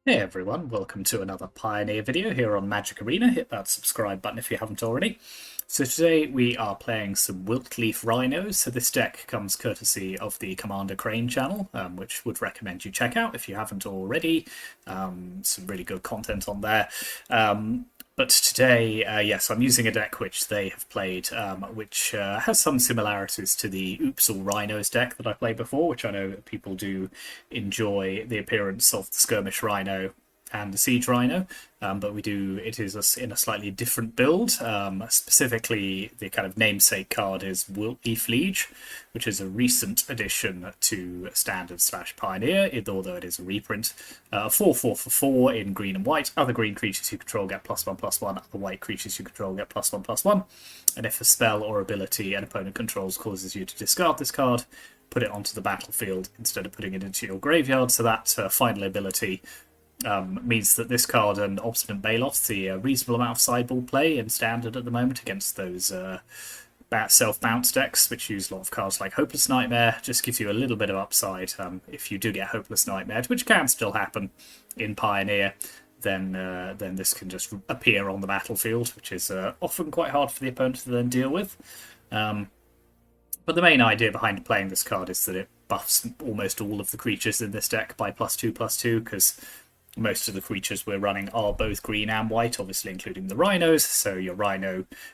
Hey everyone, welcome to another Pioneer video here on Magic Arena. Hit that subscribe button if you haven't already. So today we are playing some Wilt-Leaf Rhinos. So this deck comes courtesy of the Commander Crane channel, which would recommend you check out if you haven't already. Some really good content on there. But today, yes, I'm using a deck which they have played, which has some similarities to the Oops All Rhinos deck that I played before, which I know people do enjoy the appearance of the Skirmish Rhino and the Siege Rhino, but it is in a slightly different build. Specifically, the kind of namesake card is Wilt-Leaf Liege, which is a recent addition to Standard / Pioneer, although it is a reprint. 4/4 for 4 in green and white. Other green creatures you control get +1/+1. Other white creatures you control get +1/+1. And if a spell or ability an opponent controls causes you to discard this card, put it onto the battlefield instead of putting it into your graveyard. So that final ability means that this card and Obstinate Baloth see a reasonable amount of sideboard play in Standard at the moment against those self-bounce decks, which use a lot of cards like Hopeless Nightmare. Just gives you a little bit of upside if you do get Hopeless Nightmare, which can still happen in Pioneer. Then this can just appear on the battlefield, which is often quite hard for the opponent to then deal with. But the main idea behind playing this card is that it buffs almost all of the creatures in this deck by +2/+2, because most of the creatures we're running are both green and white, obviously including the Rhinos. So your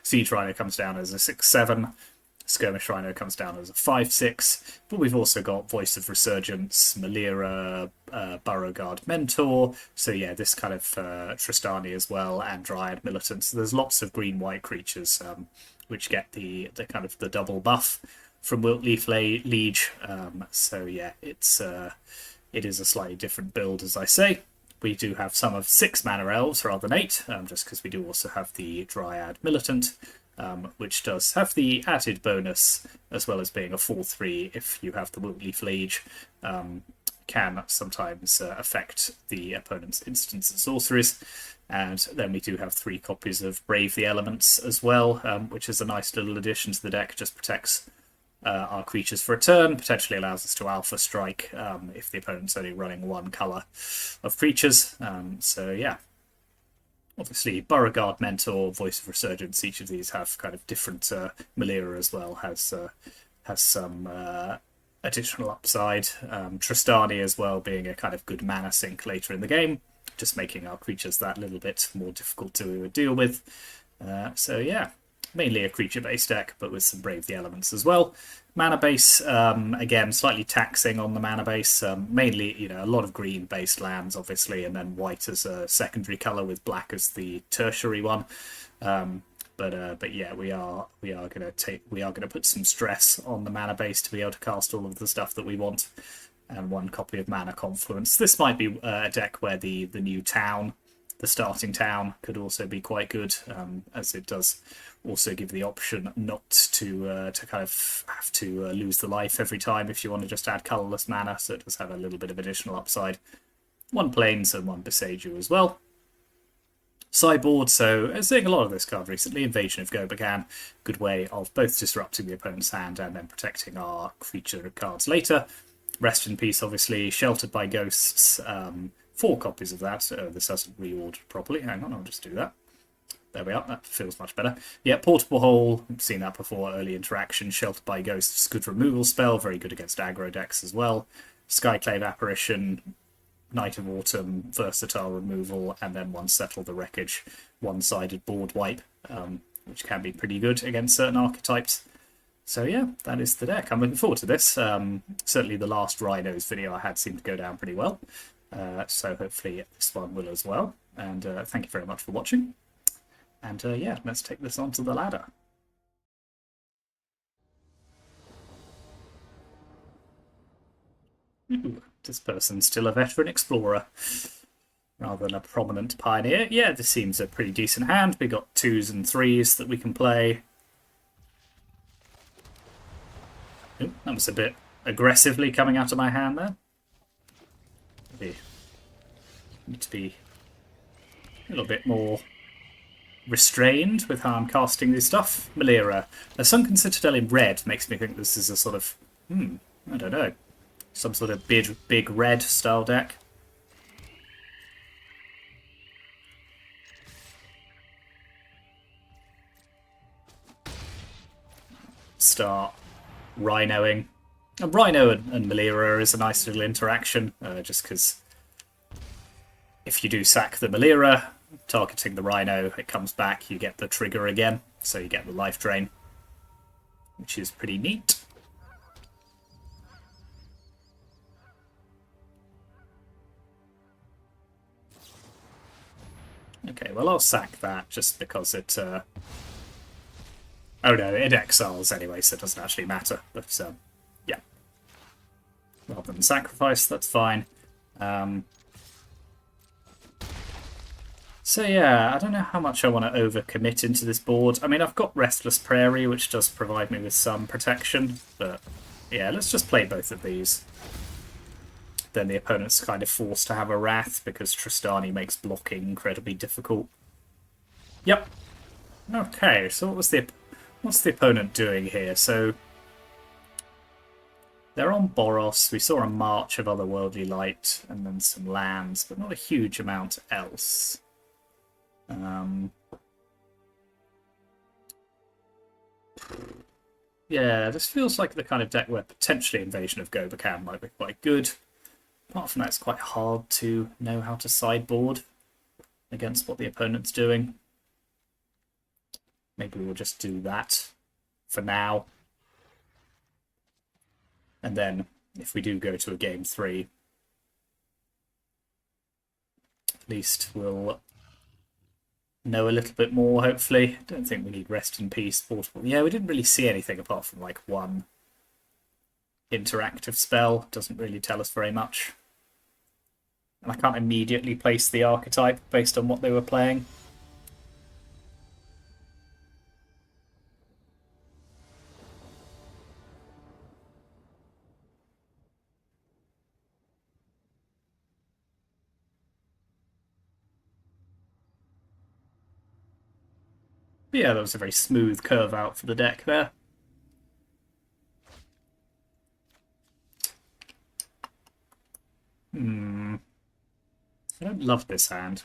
Siege Rhino comes down as a 6/7, Skirmish Rhino comes down as a 5/6, but we've also got Voice of Resurgence, Malira, Beauregard Mentor, so yeah, this kind of Tristani as well, and Dryad Militant. So there's lots of green-white creatures which get the kind of the double buff from Wilt-Leaf Liege. So yeah, it is a slightly different build, as I say. We do have some of 6 mana elves rather than 8, just because we do also have the Dryad Militant, which does have the added bonus, as well as being a 4/3 if you have the Wilt-Leaf Liege, can sometimes affect the opponent's instants and sorceries. And then we do have 3 copies of Brave the Elements as well, which is a nice little addition to the deck. Just protects our creatures for a turn, potentially allows us to Alpha Strike if the opponent's only running 1 colour of creatures. So yeah, obviously Beauregard Mentor, Voice of Resurgence, each of these have kind of different. Malira as well has some additional upside. Tristani as well being a kind of good mana sink later in the game, just making our creatures that little bit more difficult to deal with. So yeah, mainly a creature-based deck, but with some Brave the Elements as well. Mana base, again, slightly taxing on the mana base. Mainly, a lot of green-based lands, obviously, and then white as a secondary color with black as the tertiary one. But yeah, we are gonna put some stress on the mana base to be able to cast all of the stuff that we want, and 1 copy of Mana Confluence. This might be a deck where the new town, the starting town, could also be quite good, as it does also give the option not to kind of have to lose the life every time if you want to just add colourless mana, so it does have a little bit of additional upside. 1 Plains and 1 Beseiju as well. Sideboard, so seeing a lot of this card recently. Invasion of Gobekhan, good way of both disrupting the opponent's hand and then protecting our creature cards later. Rest in Peace, obviously. Sheltered by Ghosts, 4 copies of that. This hasn't reordered properly. Hang on, I'll just do that. There we are, that feels much better. Yeah, Portable Hole, I've seen that before, early interaction. Sheltered by Ghosts, good removal spell, very good against aggro decks as well. Skyclave Apparition, Night of Autumn, versatile removal, and then 1 Settle the Wreckage, 1-sided board wipe, which can be pretty good against certain archetypes. So yeah, that is the deck. I'm looking forward to this. Certainly the last Rhinos video I had seemed to go down pretty well. So hopefully this one will as well. And thank you very much for watching. And yeah, let's take this onto the ladder. Ooh, this person's still a veteran explorer rather than a prominent pioneer. Yeah, this seems a pretty decent hand. We got 2s and 3s that we can play. Ooh, that was a bit aggressively coming out of my hand there. Need to be a little bit more restrained with how I'm casting this stuff. Malira. The Sunken Citadel in red makes me think this is a sort of, I don't know, some sort of big red style deck. start Rhinoing. And Rhino and Melira is a nice little interaction, just because if you do sack the Melira, targeting the Rhino, it comes back, you get the trigger again, so you get the life drain, which is pretty neat. Okay, well I'll sack that just because it... Oh no, it exiles anyway, so it doesn't actually matter, but yeah. Rather than sacrifice, that's fine. So yeah, I don't know how much I want to overcommit into this board. I mean, I've got Restless Prairie, which does provide me with some protection, but yeah, let's just play both of these. Then the opponent's kind of forced to have a Wrath, because Tristani makes blocking incredibly difficult. Yep. Okay, so what's the opponent doing here? So they're on Boros. We saw a march of Otherworldly Light, and then some lands, but not a huge amount else. Yeah, this feels like the kind of deck where potentially Invasion of Gobekhan might be quite good. Apart from that, it's quite hard to know how to sideboard against what the opponent's doing. Maybe we'll just do that for now. And then, if we do go to a game 3, at least we'll know a little bit more, hopefully. Don't think we need Rest in Peace, Portable. Yeah, we didn't really see anything apart from like one interactive spell. Doesn't really tell us very much. And I can't immediately place the archetype based on what they were playing. But yeah, that was a very smooth curve out for the deck there. I don't love this hand.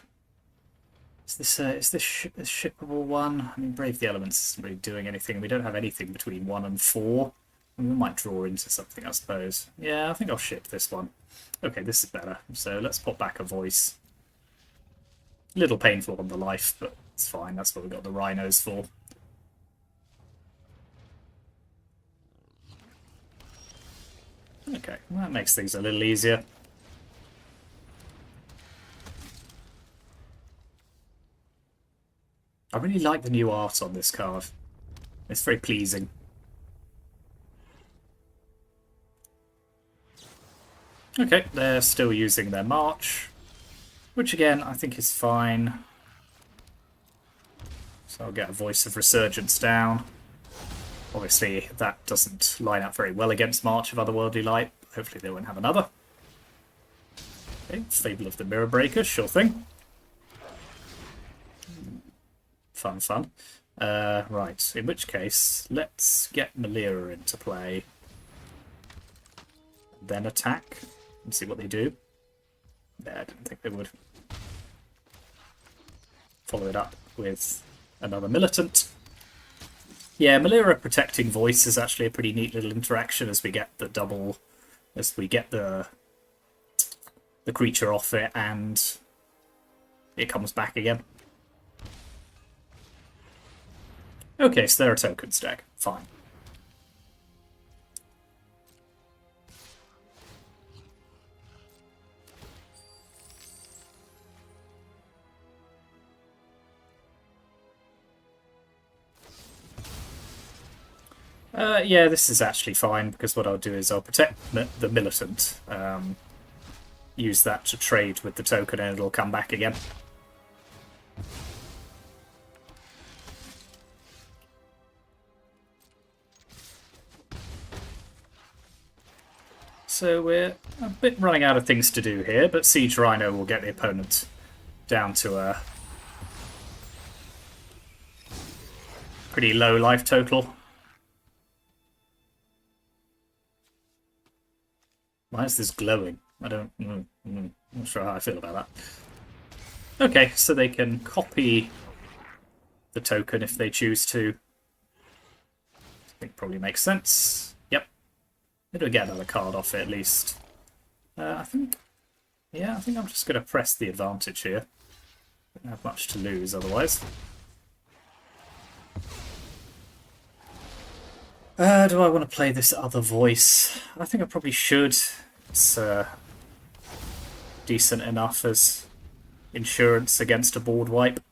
Is this a shippable one? I mean, Brave the Elements isn't really doing anything. We don't have anything between 1 and 4. We might draw into something, I suppose. Yeah, I think I'll ship this one. Okay, this is better. So let's pop back a Voice. A little painful on the life, but it's fine. That's what we've got the Rhinos for. Okay, well, that makes things a little easier. I really like the new art on this card. It's very pleasing. Okay, they're still using their March, which again I think is fine. So I'll get a Voice of Resurgence down. Obviously that doesn't line up very well against March of Otherworldly Light. Hopefully they won't have another. Okay, Fable of the Mirror Breaker, sure thing. Fun, fun. Right, in which case, let's get Melira into play. Then attack and see what they do. Yeah, I didn't think they would. Follow it up with another Militant. Yeah, Melira protecting Voice is actually a pretty neat little interaction as we get the double, as we get the creature off it and it comes back again. Okay, so they're a token stack. Fine. Yeah, this is actually fine, because what I'll do is I'll protect the Militant. Use that to trade with the token and it'll come back again. So we're a bit running out of things to do here, but Siege Rhino will get the opponent down to a pretty low life total. Why is this glowing? I don't... I'm not sure how I feel about that. Okay, so they can copy the token if they choose to. think probably makes sense. Yep. Maybe we get another card off it at least. I think I'm just going to press the advantage here. Don't have much to lose otherwise. Do I want to play this other voice? I think I probably should. It's decent enough as insurance against a board wipe. I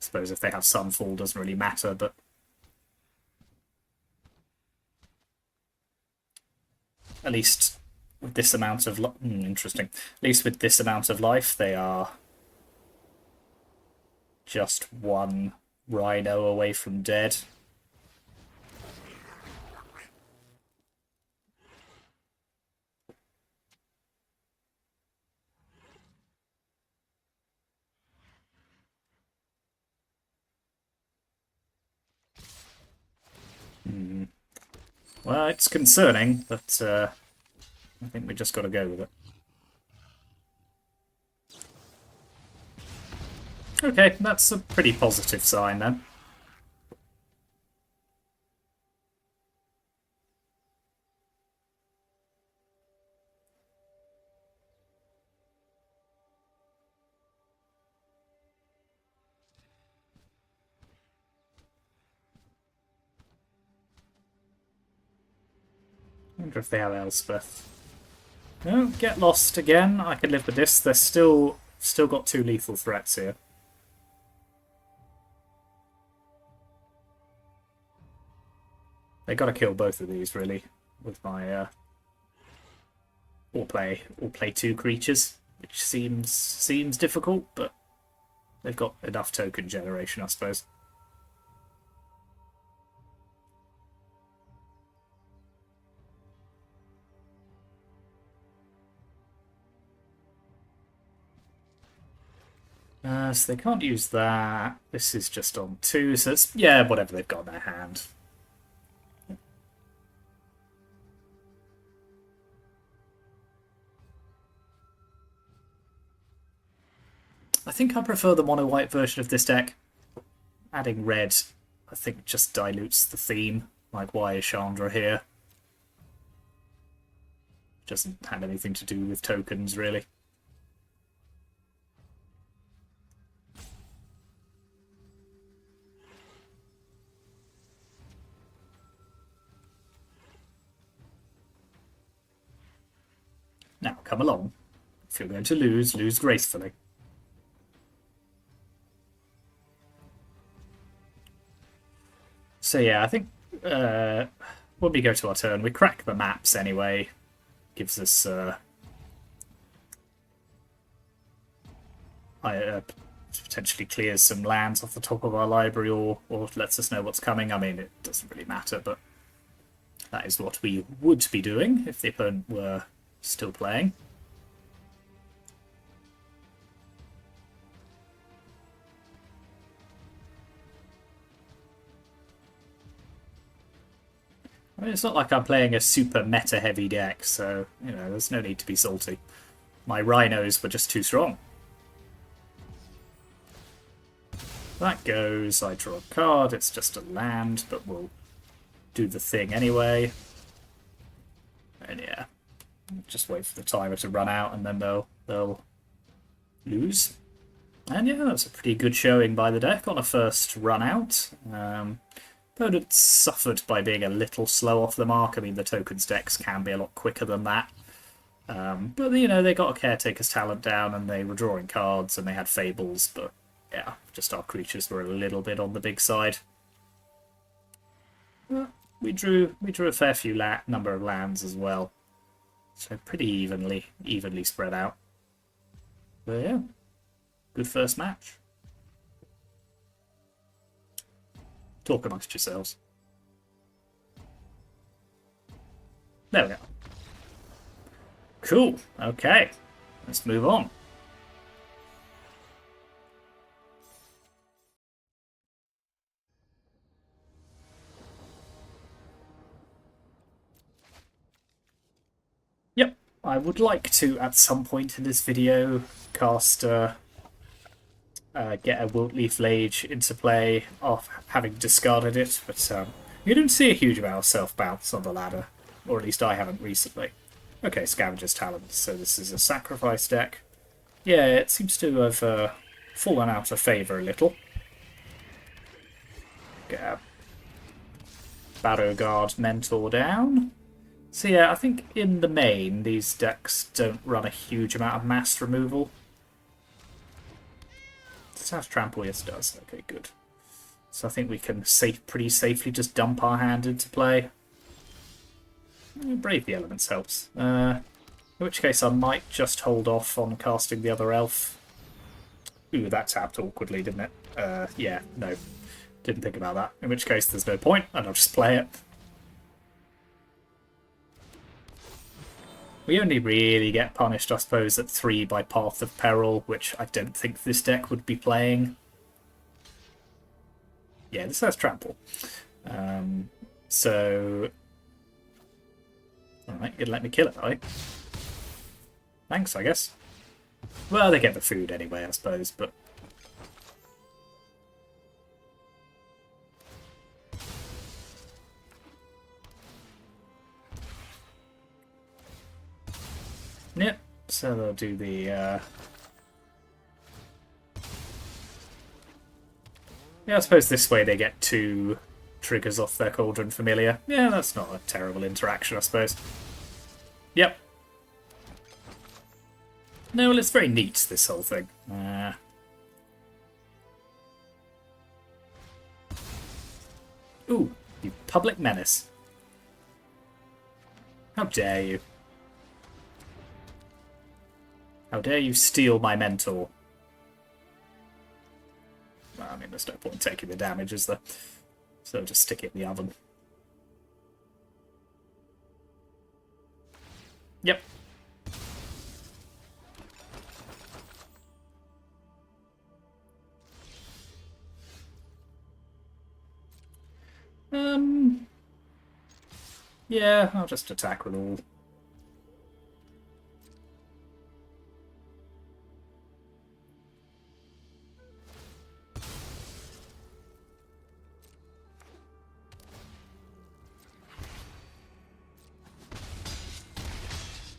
suppose if they have Sunfall, doesn't really matter, but at least with this amount of interesting. At least with this amount of life, they are just one Rhino away from dead. Well, it's concerning, but I think we just got to go with it. Okay, that's a pretty positive sign then. I wonder if they have Elspeth. No, get lost again. I can live with this. They're still got 2 lethal threats here. They got to kill both of these really with my or play 2 creatures, which seems difficult, but they've got enough token generation, I suppose. So they can't use that. This is just on 2, so it's, yeah, whatever they've got in their hand. I think I prefer the mono-white version of this deck. Adding red, I think, just dilutes the theme. Like, why is Chandra here? Doesn't have anything to do with tokens, really. Now, come along. If you're going to lose, lose gracefully. So yeah, I think when we go to our turn, we crack the maps anyway. Gives us potentially clears some lands off the top of our library, or lets us know what's coming. I mean, it doesn't really matter, but that is what we would be doing if the opponent were still playing. I mean, it's not like I'm playing a super meta-heavy deck, so, you know, there's no need to be salty. My Rhinos were just too strong. That goes, I draw a card, it's just a land, but we'll do the thing anyway. And yeah, just wait for the timer to run out and then they'll lose. And yeah, that's a pretty good showing by the deck on a first run out. Opponent suffered by being a little slow off the mark. I mean, the tokens decks can be a lot quicker than that. But, you know, they got a Caretaker's Talent down and they were drawing cards and they had Fables, but yeah, just our creatures were a little bit on the big side. Well, we drew a fair few number of lands as well. So pretty evenly spread out. But yeah, good first match. Talk amongst yourselves. There we go. Cool. Okay. Let's move on. Yep. I would like to, at some point in this video, cast get a Wilt-Leaf Liege into play off having discarded it, but You don't see a huge amount of self-bounce on the ladder, or at least I haven't recently. Okay, Scavenger's Talent, so this is a sacrifice deck. Yeah, it seems to have fallen out of favour a little. Get a Barrow Guard Mentor down. So yeah, I think in the main, these decks don't run a huge amount of mass removal. South Trample, yes, does. Okay, good. So I think we can pretty safely just dump our hand into play. Brave the Elements helps. In which case I might just hold off on casting the other elf. Ooh, that tapped awkwardly, didn't it? Yeah, no. Didn't think about that. In which case there's no point, and I'll just play it. We only really get punished, I suppose, at 3 by Path of Peril, which I don't think this deck would be playing. Yeah, this has Trample. So... Alright, you'd let me kill it, are you? Thanks, I guess. Well, they get the food anyway, I suppose, but... Yep, so they'll do the... Yeah, I suppose this way they get 2 triggers off their Cauldron Familiar. Yeah, that's not a terrible interaction, I suppose. Yep. No, well, it's very neat, this whole thing. Ooh, you public menace. How dare you? How dare you steal my mentor? Well, I mean, there's no point taking the damage, is there? So just stick it in the oven. Yep. Yeah, I'll just attack with all.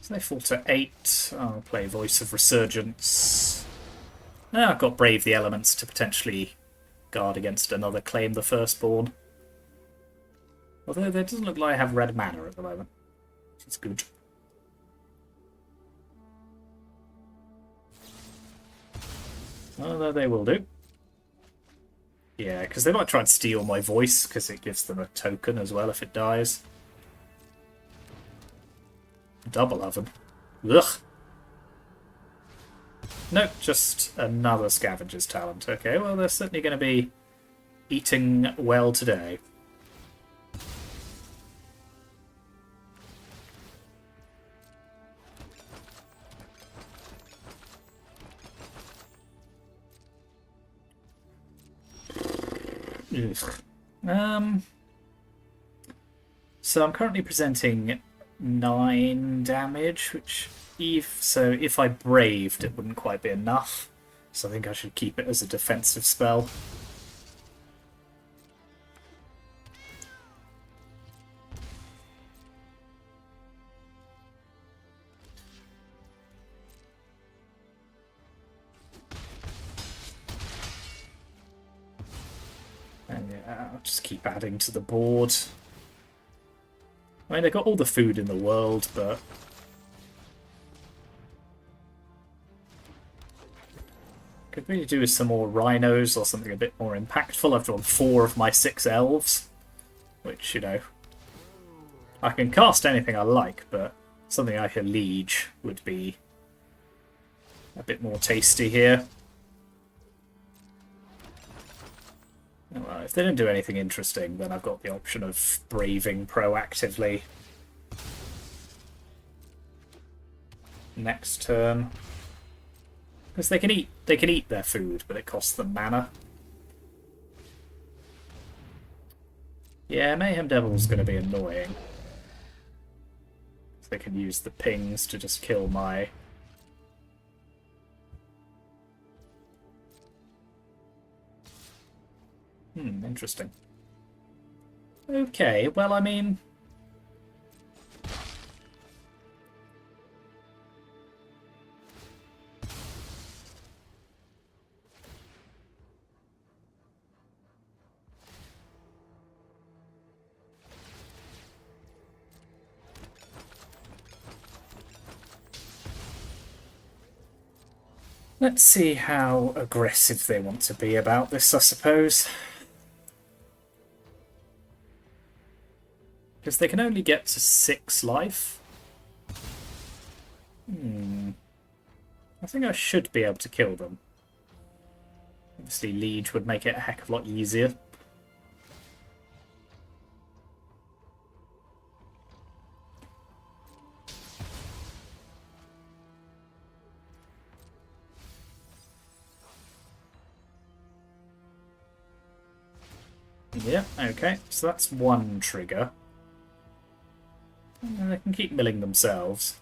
So they fall to 8. I'll play Voice of Resurgence. Now I've got Brave the Elements to potentially guard against another Claim the Firstborn. Although it doesn't look like I have red mana at the moment. That's good. Although they will do. Yeah, because they might try and steal my voice, because it gives them a token as well if it dies. Double oven. Ugh. Nope, just another Scavenger's Talent. Okay, well, they're certainly going to be eating well today. Ugh. So I'm currently presenting 9 damage, which if I braved, it wouldn't quite be enough. So I think I should keep it as a defensive spell. And yeah, I'll just keep adding to the board. I mean, they've got all the food in the world, but... Could really do with some more rhinos or something a bit more impactful. I've drawn 4 of my 6 elves, which, you know... I can cast anything I like, but something like a liege would be a bit more tasty here. Well, if they don't do anything interesting, then I've got the option of braving proactively. Next turn. Because they can eat their food, but it costs them mana. Yeah, Mayhem Devil's going to be annoying. They can use the pings to just kill my... Interesting. Okay, well, I mean... Let's see how aggressive they want to be about this, I suppose. Because they can only get to 6 life. I think I should be able to kill them. Obviously, Liege would make it a heck of a lot easier. Yeah, okay, so that's one trigger. And they can keep milling themselves.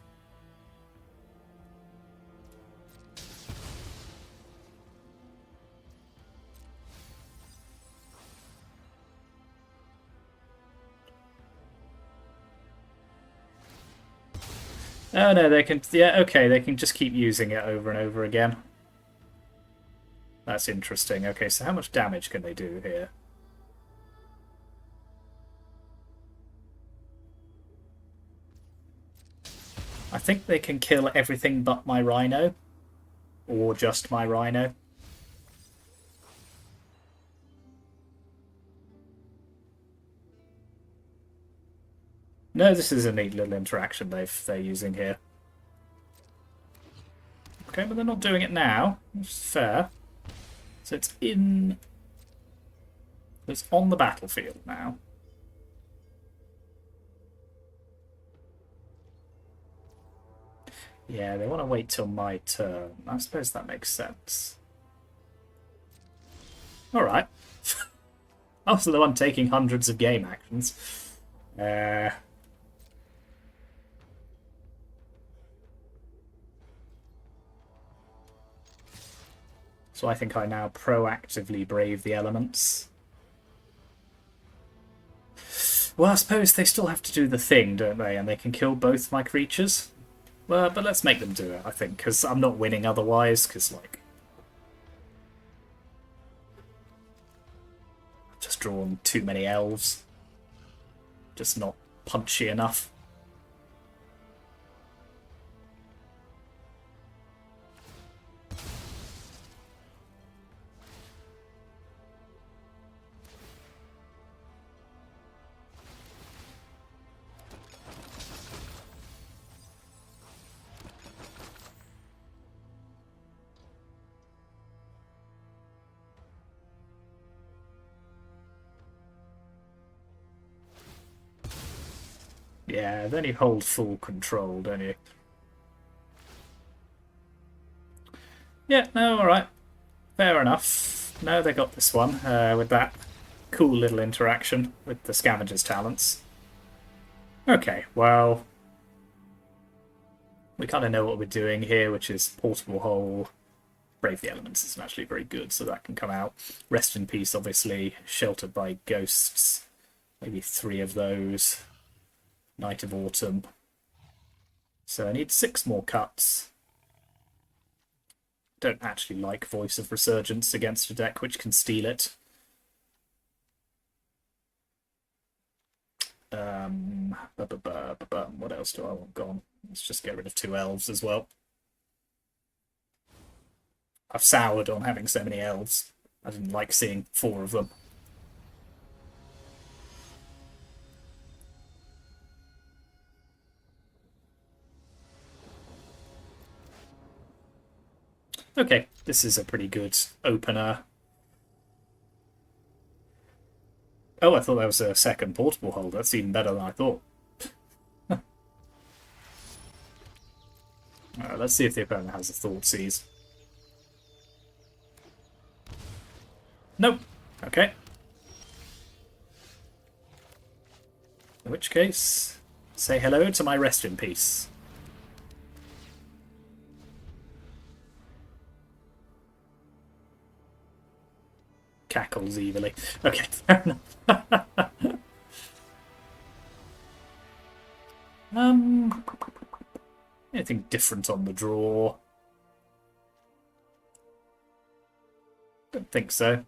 Oh no, they can... Yeah, okay, they can just keep using it over and over again. That's interesting. Okay, so how much damage can they do here? I think they can kill everything but my Rhino. Or just my Rhino. No, this is a neat little interaction they're using here. Okay, but they're not doing it now, which is fair. So it's in... It's on the battlefield now. Yeah, they want to wait till my turn. I suppose that makes sense. Alright. Also the one taking hundreds of game actions. So I think I now proactively brave the elements. Well, I suppose they still have to do the thing, don't they? And they can kill both my creatures. Well, but let's make them do it, I think, because I'm not winning otherwise, because, like... I've just drawn too many elves. Just not punchy enough. Yeah, then you hold full control, don't you? Yeah, no, alright. Fair enough. No, they got this one with that cool little interaction with the scavenger's talents. Okay, well... We kind of know what we're doing here, which is Portable Hole. Brave the Elements isn't actually very good, so that can come out. Rest in Peace, obviously. Sheltered by Ghosts. Maybe 3 of those. Night of Autumn. So I need 6 more cuts. Don't actually like Voice of Resurgence against a deck which can steal it. What else do I want gone? Let's just get rid of 2 elves as well. I've soured on having so many elves. I didn't like seeing 4 of them. Okay, this is a pretty good opener. Oh, I thought that was a second Portable Hole. That's even better than I thought. Let's see if the opponent has a Thoughtseize. Nope. Okay. In which case, say hello to my Rest in Peace. Cackles evilly. Okay, fair enough. Anything different on the draw? Don't think so.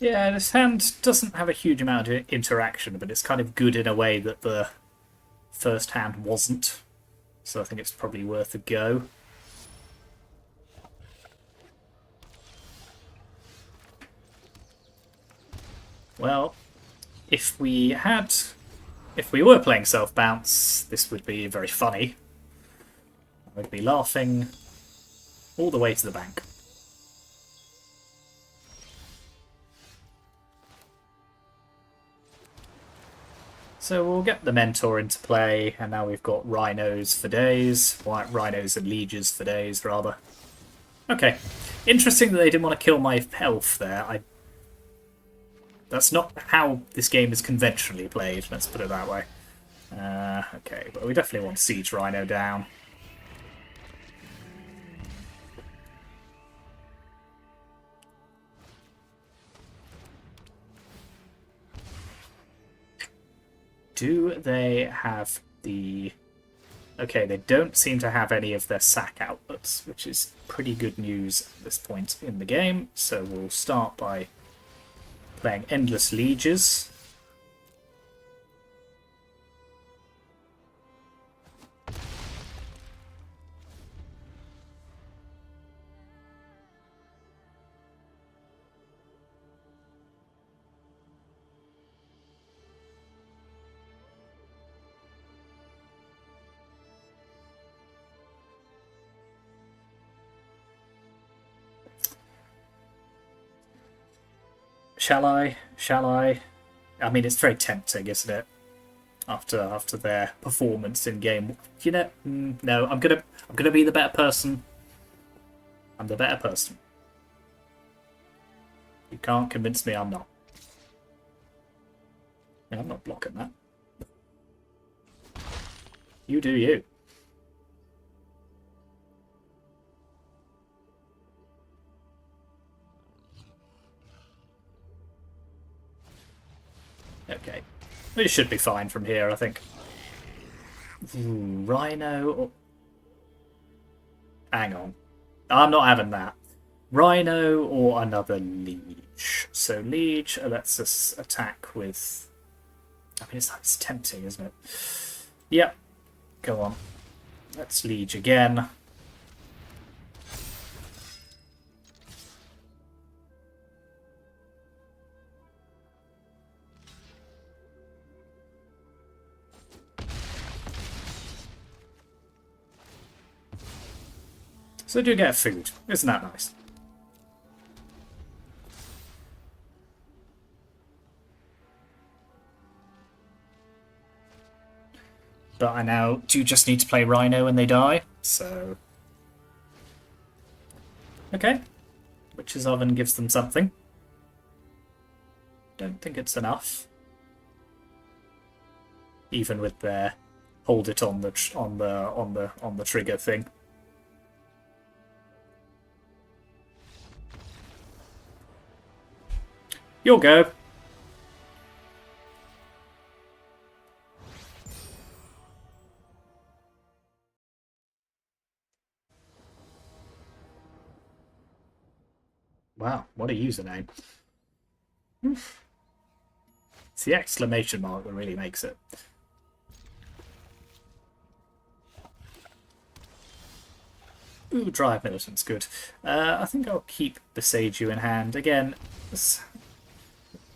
Yeah, this hand doesn't have a huge amount of interaction, but it's kind of good in a way that the first hand wasn't. So I think it's probably worth a go. Well, if we were playing self-bounce, this would be very funny. I would be laughing all the way to the bank. So we'll get the Mentor into play, and now we've got Rhinos for days. White Rhinos and Lieges for days, rather. Okay. Interesting that they didn't want to kill my elf there. That's not how this game is conventionally played, let's put it that way. Okay, but we definitely want Siege Rhino down. Do they have the... Okay, they don't seem to have any of their sack outlets, which is pretty good news at this point in the game. So we'll start by playing Endless Lieges. Shall I? Shall I? I mean, it's very tempting, isn't it? After their performance in game, you know, no, I'm gonna be the better person. I'm the better person. You can't convince me I'm not. No, I'm not blocking that. You do you. Okay. We should be fine from here, I think. Ooh, Rhino... Hang on. I'm not having that. Rhino or another Liege. So Liege lets us attack with... I mean, it's tempting, isn't it? Yep. Go on. Let's Liege again. So do you get food? Isn't that nice? But I now do just need to play Rhino when they die, so... Okay. Witch's Oven gives them something. Don't think it's enough. Even with their hold it on the trigger thing. You'll go. Wow, what a username. Oof. It's the exclamation mark that really makes it. Ooh, Drive Militant's good. I think I'll keep Besage You in hand. Again,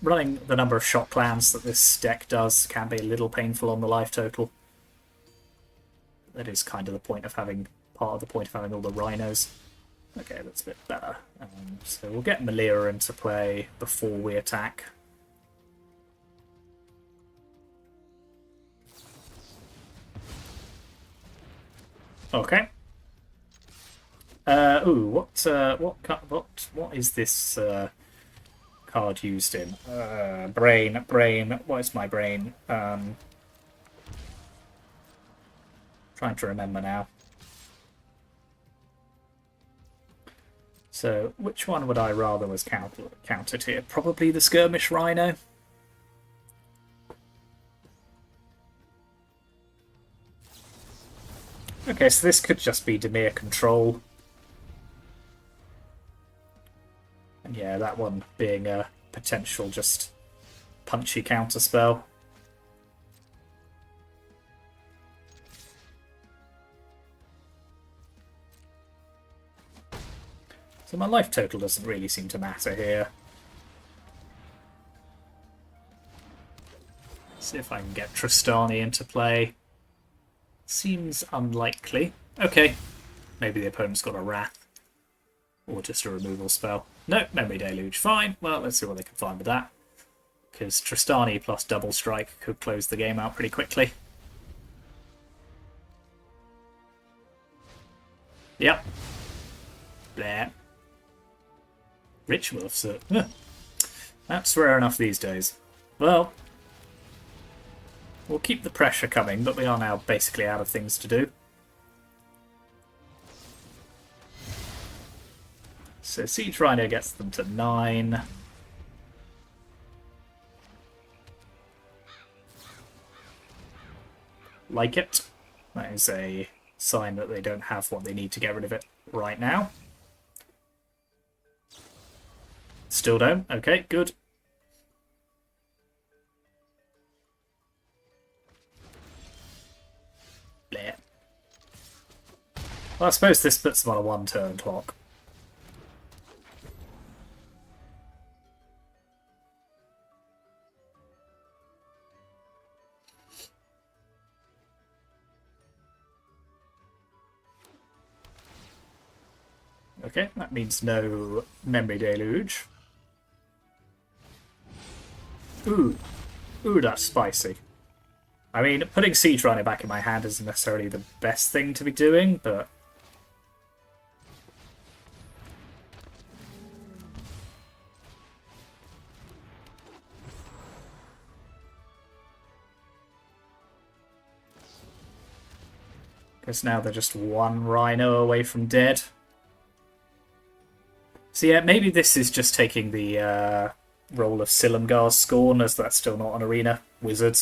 running the number of shot clans that this deck does can be a little painful on the life total. That is kind of the point of having, part of the point of having all the Rhinos. Okay, that's a bit better. So we'll get Malira into play before we attack. Okay. Ooh, what is this card used in? Brain. What is my brain? Trying to remember now. So, which one would I rather was countered here? Probably the Skirmish Rhino. Okay, so this could just be Dimir control. And yeah, that one being a potential just punchy counter spell. So my life total doesn't really seem to matter here. See if I can get Tristani into play. Seems unlikely. Okay, maybe the opponent's got a Wrath. Or just a removal spell. No, Memory Deluge. Fine. Well, let's see what they can find with that. Because Tristani plus Double Strike could close the game out pretty quickly. Yep. There. Ritual of Cert. That's rare enough these days. Well, we'll keep the pressure coming, but we are now basically out of things to do. So Siege Rhino gets them to 9. Like it. That is a sign that they don't have what they need to get rid of it right now. Still don't. Okay, good. Bleh. Well, I suppose this puts them on a 1-turn clock. Okay, that means no Memory Deluge. Ooh, that's spicy. I mean, putting Siege Rhino back in my hand isn't necessarily the best thing to be doing, but... Because now they're just one Rhino away from dead. So yeah, maybe this is just taking the role of Silumgar's Scorn, as that's still not an arena wizard.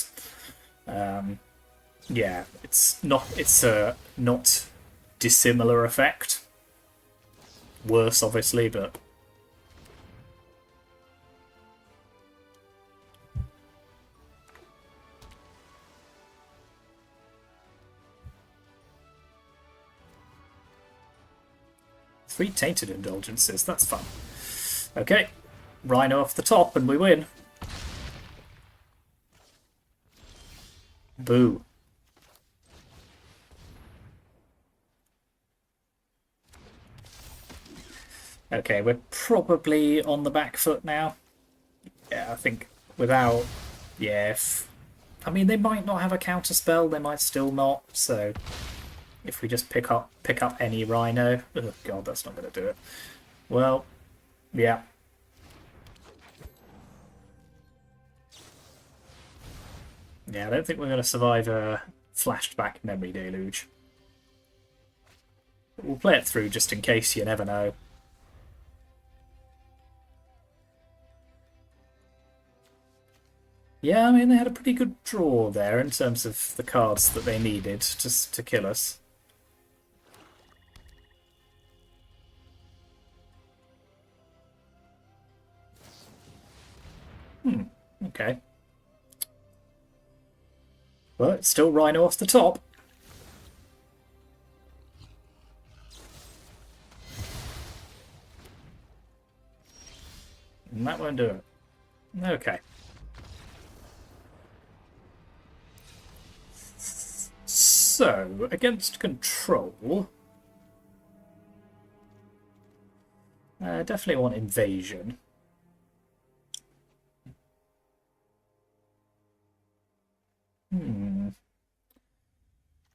Yeah, it's a not dissimilar effect. Worse, obviously, but... Three Tainted Indulgences, that's fun. Okay, Rhino off the top and we win. Boo. Okay, we're probably on the back foot now. Yeah, I think without... Yeah, I mean, they might not have a counter spell, they might still not, so... If we just pick up any Rhino... Oh god, that's not going to do it. Well, yeah. Yeah, I don't think we're going to survive a flashed back Memory Deluge. But we'll play it through just in case, you never know. Yeah, I mean, they had a pretty good draw there in terms of the cards that they needed just to kill us. Okay. Well, it's still Rhino off the top. And that won't do it. Okay. So, against control... definitely want invasion.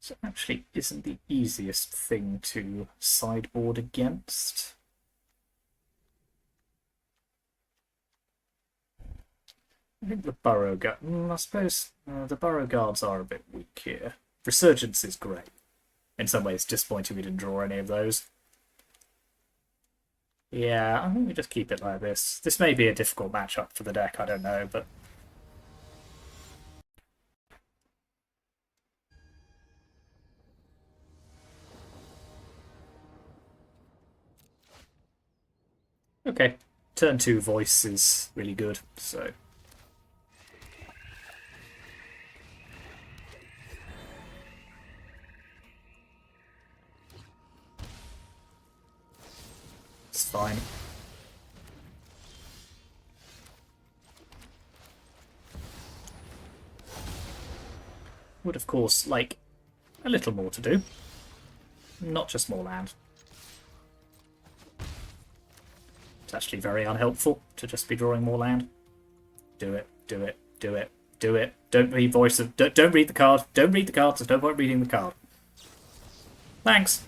It actually isn't the easiest thing to sideboard against. I think the Burrow Guard... I suppose the Burrow Guards are a bit weak here. Resurgence is great. In some ways, disappointing we didn't draw any of those. Yeah, I think we just keep it like this. This may be a difficult matchup for the deck, I don't know, but... Okay, turn 2 voice is really good, so... It's fine. Would, of course, like a little more to do. Not just more land. It's actually very unhelpful to just be drawing more land. Do it, do it, do it, do it. Don't read voice of... Don't read the card. Don't read the card. There's no point reading the card. Thanks.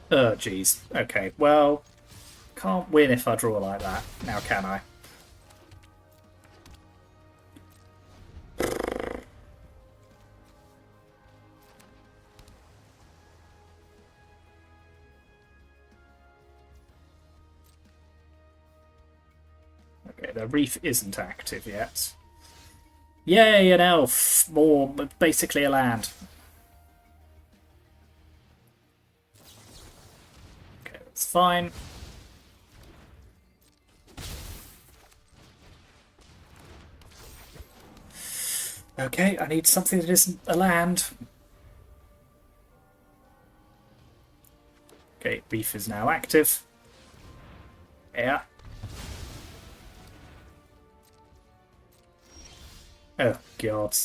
Oh, jeez. Okay, well, can't win if I draw like that. Now can I? Okay, the reef isn't active yet. Yay, an elf! More, basically a land. Okay, that's fine. Okay, I need something that isn't a land. Okay, reef is now active. Yeah. Oh, God.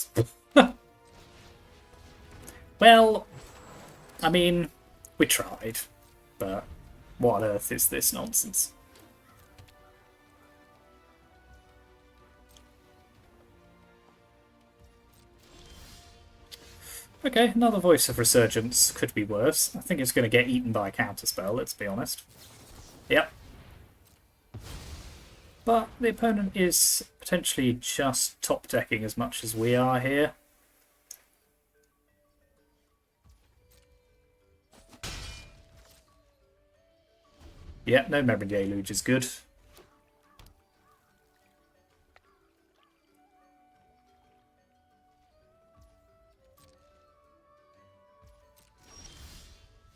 Well, I mean, we tried, but what on earth is this nonsense? Okay, another Voice of Resurgence could be worse. I think it's going to get eaten by a counterspell, let's be honest. Yep. But the opponent is potentially just top decking as much as we are here. Yeah, no Memory Deluge is good.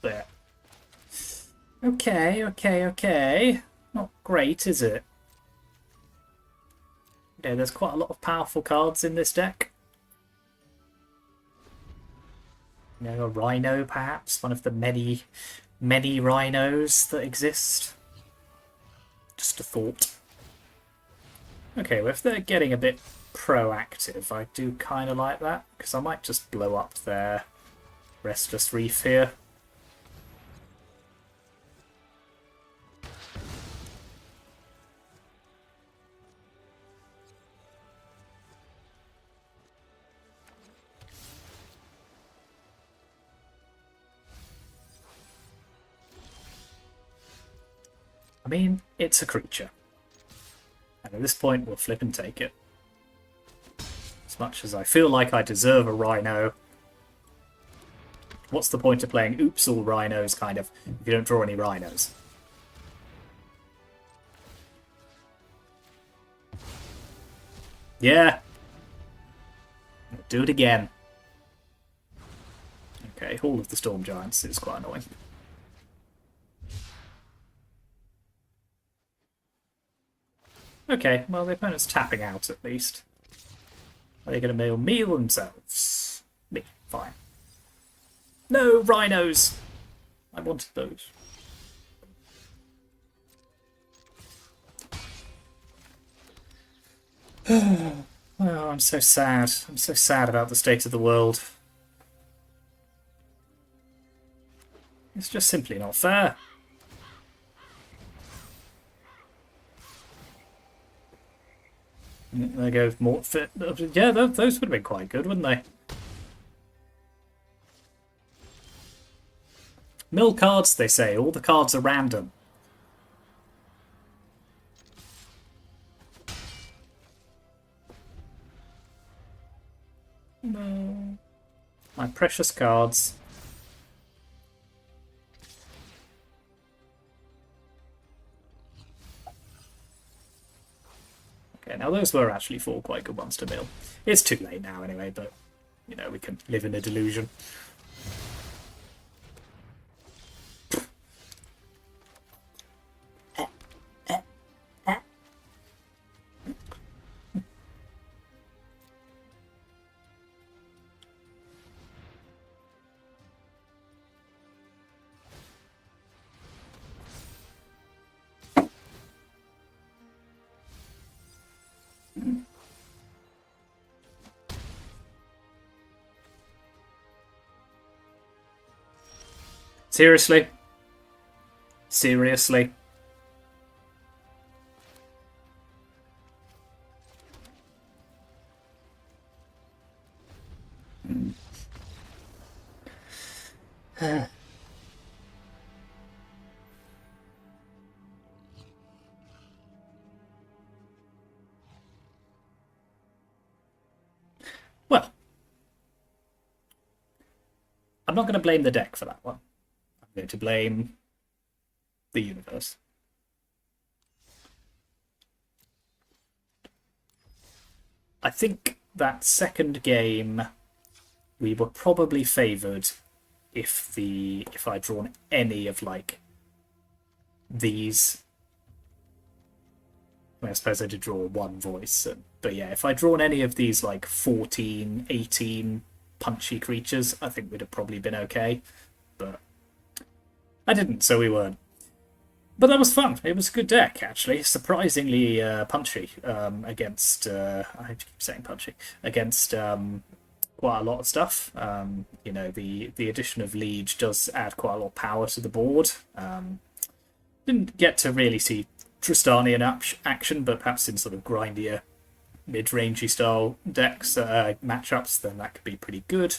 There. Okay, okay. Not great, is it? Yeah, there's quite a lot of powerful cards in this deck. You know, a Rhino, perhaps? One of the many rhinos that exist. Just a thought. Okay, well, if they're getting a bit proactive, I do kind of like that, because I might just blow up their Restless Reef here. I mean, it's a creature. And at this point, we'll flip and take it. As much as I feel like I deserve a Rhino, what's the point of playing Oops All Rhinos, kind of, if you don't draw any Rhinos? Yeah. Do it again. Okay, Hall of the Storm Giants is quite annoying. Okay, well, the opponent's tapping out at least. Are they going to meal themselves? Me, fine. No, rhinos! I wanted those. Oh, I'm so sad. I'm so sad about the state of the world. It's just simply not fair. There goes more fit. Yeah, those would have been quite good, wouldn't they? Mill cards, they say. All the cards are random. No. My precious cards. Okay, now those were actually 4 quite good ones to mill. It's too late now anyway, but, you know, we can live in a delusion. Seriously? Seriously? Well, I'm not going to blame the deck for that one. I'm going to blame the universe. I think that second game we were probably favoured if I'd drawn any of like these. I suppose I did draw one voice, but yeah, if I'd drawn any of these like 14, 18 punchy creatures, I think we'd have probably been okay. But I didn't, so we weren't. But that was fun. It was a good deck, actually. Surprisingly punchy against... I keep saying punchy. Against quite a lot of stuff. You know, the addition of Liege does add quite a lot of power to the board. Didn't get to really see Tristani in action, but perhaps in sort of grindier, mid-rangey style decks, matchups, then that could be pretty good.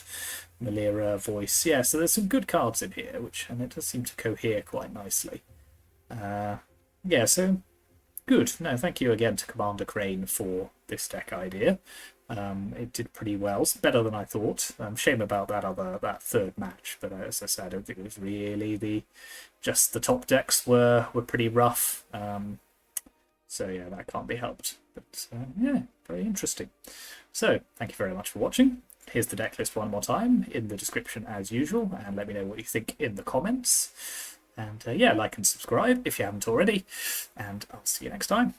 Malira, Voice, yeah, so there's some good cards in here, and it does seem to cohere quite nicely. Yeah, so good. No, thank you again to Commander Crane for this deck idea. It did pretty well. It's better than I thought. Shame about that third match, but as I said, I don't think it was really just the top decks were pretty rough. So yeah, that can't be helped. But yeah, very interesting. So thank you very much for watching. Here's the deck list one more time in the description as usual, and let me know what you think in the comments. And yeah, like and subscribe if you haven't already, and I'll see you next time.